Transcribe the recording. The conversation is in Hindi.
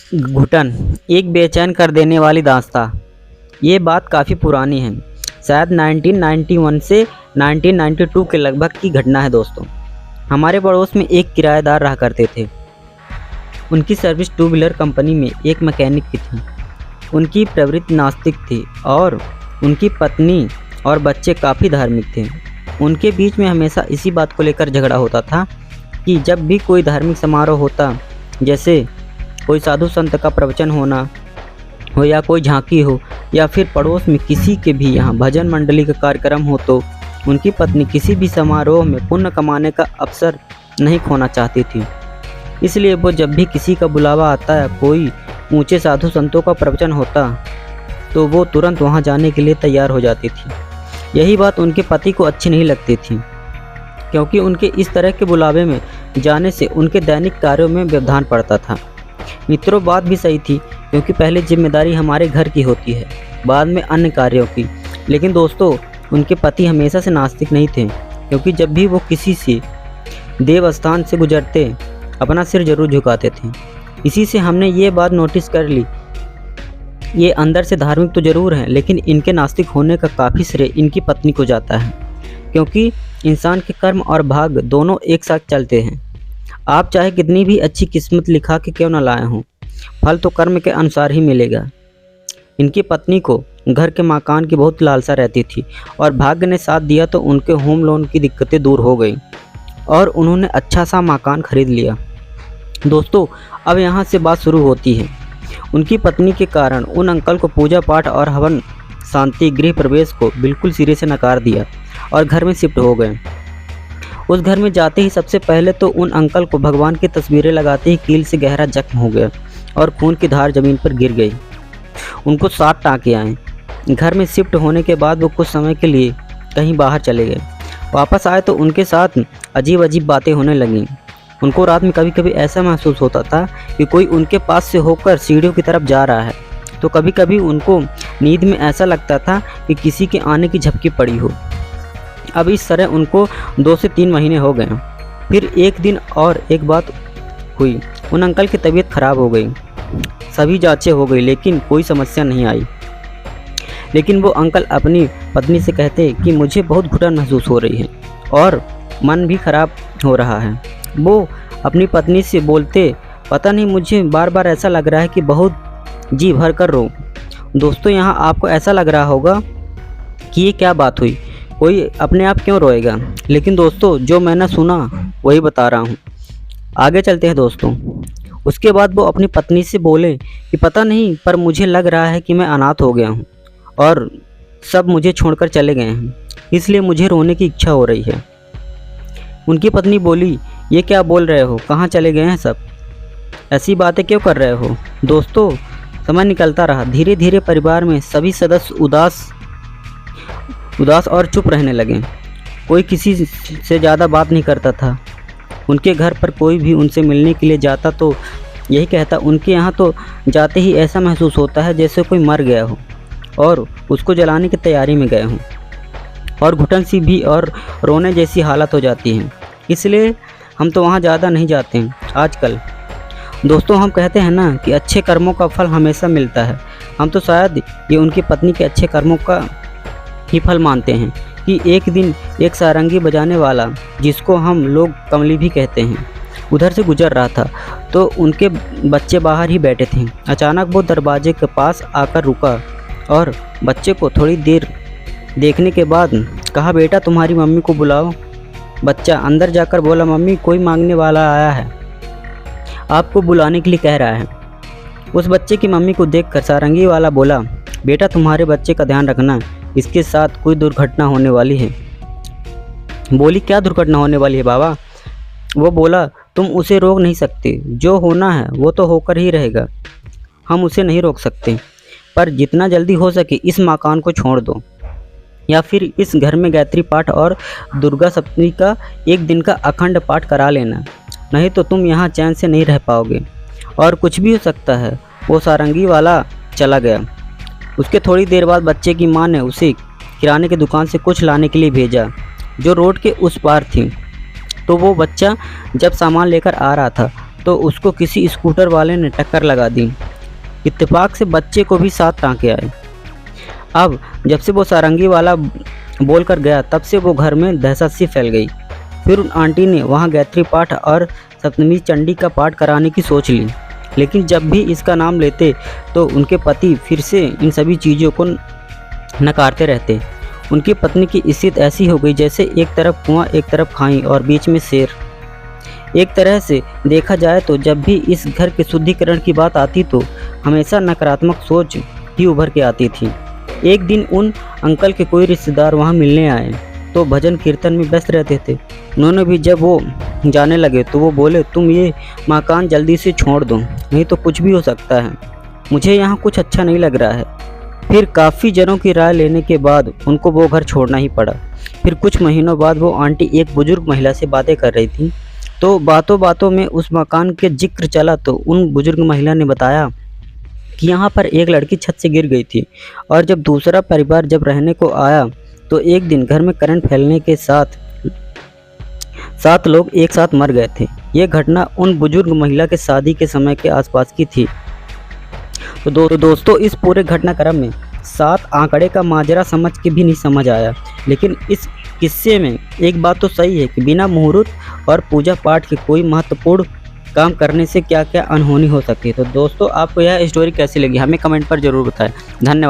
घुटन, एक बेचैन कर देने वाली दास्तां। ये बात काफ़ी पुरानी है, शायद 1991 से 1992 के लगभग की घटना है दोस्तों। हमारे पड़ोस में एक किराएदार रहा करते थे। उनकी सर्विस टू व्हीलर कंपनी में एक मैकेनिक की थी। उनकी प्रवृत्ति नास्तिक थी और उनकी पत्नी और बच्चे काफ़ी धार्मिक थे। उनके बीच में हमेशा इसी बात को लेकर झगड़ा होता था कि जब भी कोई धार्मिक समारोह होता, जैसे कोई साधु संत का प्रवचन होना हो या कोई झांकी हो या फिर पड़ोस में किसी के भी यहाँ भजन मंडली का कार्यक्रम हो, तो उनकी पत्नी किसी भी समारोह में पुण्य कमाने का अवसर नहीं खोना चाहती थी। इसलिए वो जब भी किसी का बुलावा आता है, कोई ऊंचे साधु संतों का प्रवचन होता, तो वो तुरंत वहाँ जाने के लिए तैयार हो जाती थी। यही बात उनके पति को अच्छी नहीं लगती थी, क्योंकि उनके इस तरह के बुलावे में जाने से उनके दैनिक कार्यों में व्यवधान पड़ता था। मित्रों, बात भी सही थी, क्योंकि पहले जिम्मेदारी हमारे घर की होती है, बाद में अन्य कार्यों की। लेकिन दोस्तों, उनके पति हमेशा से नास्तिक नहीं थे, क्योंकि जब भी वो किसी से देव स्थान से गुजरते, अपना सिर जरूर झुकाते थे। इसी से हमने ये बात नोटिस कर ली, ये अंदर से धार्मिक तो ज़रूर हैं, लेकिन इनके नास्तिक होने का काफ़ी श्रेय इनकी पत्नी को जाता है, क्योंकि इंसान के कर्म और भाग्य दोनों एक साथ चलते हैं। आप चाहे कितनी भी अच्छी किस्मत लिखा के क्यों न लाए हों, फल तो कर्म के अनुसार ही मिलेगा। इनकी पत्नी को घर के मकान की बहुत लालसा रहती थी और भाग्य ने साथ दिया तो उनके होम लोन की दिक्कतें दूर हो गई और उन्होंने अच्छा सा मकान खरीद लिया। दोस्तों, अब यहाँ से बात शुरू होती है। उनकी पत्नी के कारण उन अंकल को पूजा पाठ और हवन शांति गृह प्रवेश को बिल्कुल सिरे से नकार दिया और घर में शिफ्ट हो गए। उस घर में जाते ही सबसे पहले तो उन अंकल को भगवान की तस्वीरें लगाते ही कील से गहरा जख्म हो गया और खून की धार जमीन पर गिर गई। उनको 7 टाँके आए। घर में शिफ्ट होने के बाद वो कुछ समय के लिए कहीं बाहर चले गए। वापस आए तो उनके साथ अजीब अजीब बातें होने लगीं। उनको रात में कभी कभी ऐसा महसूस होता था कि कोई उनके पास से होकर सीढ़ियों की तरफ जा रहा है, तो कभी कभी उनको नींद में ऐसा लगता था कि किसी के आने की झपकी पड़ी हो। अब इस तरह उनको 2 से 3 महीने हो गए। फिर एक दिन और एक बात हुई, उन अंकल की तबीयत खराब हो गई। सभी जांचें हो गई, लेकिन कोई समस्या नहीं आई। लेकिन वो अंकल अपनी पत्नी से कहते कि मुझे बहुत घुटन महसूस हो रही है और मन भी खराब हो रहा है। वो अपनी पत्नी से बोलते, पता नहीं मुझे बार बार ऐसा लग रहा है कि बहुत जी भर कर रो। दोस्तों, यहाँ आपको ऐसा लग रहा होगा कि ये क्या बात हुई, कोई अपने आप क्यों रोएगा, लेकिन दोस्तों जो मैंने सुना वही बता रहा हूँ। आगे चलते हैं दोस्तों। उसके बाद वो अपनी पत्नी से बोले कि पता नहीं, पर मुझे लग रहा है कि मैं अनाथ हो गया हूँ और सब मुझे छोड़कर चले गए हैं, इसलिए मुझे रोने की इच्छा हो रही है। उनकी पत्नी बोली, ये क्या बोल रहे हो, कहाँ चले गए हैं सब, ऐसी बातें क्यों कर रहे हो। दोस्तों, समय निकलता रहा। धीरे धीरे परिवार में सभी सदस्य उदास और चुप रहने लगे। कोई किसी से ज़्यादा बात नहीं करता था। उनके घर पर कोई भी उनसे मिलने के लिए जाता तो यही कहता, उनके यहाँ तो जाते ही ऐसा महसूस होता है जैसे कोई मर गया हो और उसको जलाने की तैयारी में गए हों, और घुटन सी भी और रोने जैसी हालत हो जाती है। इसलिए हम तो वहाँ ज़्यादा नहीं जाते हैं आजकल। दोस्तों, हम कहते हैं ना कि अच्छे कर्मों का फल हमेशा मिलता है। हम तो शायद ये उनकी पत्नी के अच्छे कर्मों का ही फल मानते हैं कि एक दिन एक सारंगी बजाने वाला, जिसको हम लोग कमली भी कहते हैं, उधर से गुजर रहा था तो उनके बच्चे बाहर ही बैठे थे। अचानक वो दरवाजे के पास आकर रुका और बच्चे को थोड़ी देर देखने के बाद कहा, बेटा तुम्हारी मम्मी को बुलाओ। बच्चा अंदर जाकर बोला, मम्मी कोई मांगने वाला आया है, आपको बुलाने के लिए कह रहा है। उस बच्चे की मम्मी को देखकर सारंगी वाला बोला, बेटा तुम्हारे बच्चे का ध्यान रखना, इसके साथ कोई दुर्घटना होने वाली है। बोली, क्या दुर्घटना होने वाली है बाबा। वो बोला, तुम उसे रोक नहीं सकते, जो होना है वो तो होकर ही रहेगा, हम उसे नहीं रोक सकते, पर जितना जल्दी हो सके इस मकान को छोड़ दो, या फिर इस घर में गायत्री पाठ और दुर्गा सप्तमी का एक दिन का अखंड पाठ करा लेना, नहीं तो तुम यहाँ चैन से नहीं रह पाओगे और कुछ भी हो सकता है। वो सारंगी वाला चला गया। उसके थोड़ी देर बाद बच्चे की माँ ने उसे किराने की दुकान से कुछ लाने के लिए भेजा, जो रोड के उस पार थी। तो वो बच्चा जब सामान लेकर आ रहा था तो उसको किसी स्कूटर वाले ने टक्कर लगा दी। इत्तेफाक से बच्चे को भी साथ टाँके आए। अब जब से वो सारंगी वाला बोलकर गया तब से वो घर में दहशत सी फैल गई। फिर उन आंटी ने वहाँ गायत्री पाठ और सप्तमी चंडी का पाठ कराने की सोच ली, लेकिन जब भी इसका नाम लेते तो उनके पति फिर से इन सभी चीज़ों को नकारते रहते। उनकी पत्नी की स्थिति ऐसी हो गई जैसे एक तरफ कुआं एक तरफ खाई और बीच में शेर। एक तरह से देखा जाए तो जब भी इस घर के शुद्धिकरण की बात आती तो हमेशा नकारात्मक सोच ही उभर के आती थी। एक दिन उन अंकल के कोई रिश्तेदार वहाँ मिलने आए तो भजन कीर्तन में व्यस्त रहते थे। उन्होंने भी जब वो जाने लगे तो वो बोले, तुम ये मकान जल्दी से छोड़ दो, नहीं तो कुछ भी हो सकता है, मुझे यहाँ कुछ अच्छा नहीं लग रहा है। फिर काफ़ी जनों की राय लेने के बाद उनको वो घर छोड़ना ही पड़ा। फिर कुछ महीनों बाद वो आंटी एक बुजुर्ग महिला से बातें कर रही थी, तो बातों बातों में उस मकान के जिक्र चला तो उन बुजुर्ग महिला ने बताया कि यहाँ पर एक लड़की छत से गिर गई थी और जब दूसरा परिवार जब रहने को आया तो एक दिन घर में करंट फैलने के साथ 7 लोग एक साथ मर गए थे। ये घटना उन बुजुर्ग महिला के शादी के समय के आसपास की थी। तो दोस्तों, इस पूरे घटनाक्रम में 7 आंकड़े का माजरा समझ के भी नहीं समझ आया, लेकिन इस किस्से में एक बात तो सही है कि बिना मुहूर्त और पूजा पाठ के कोई महत्वपूर्ण काम करने से क्या क्या अनहोनी हो सकती है। तो दोस्तों, आपको यह स्टोरी कैसी लगी हमें कमेंट पर ज़रूर बताएं। धन्यवाद।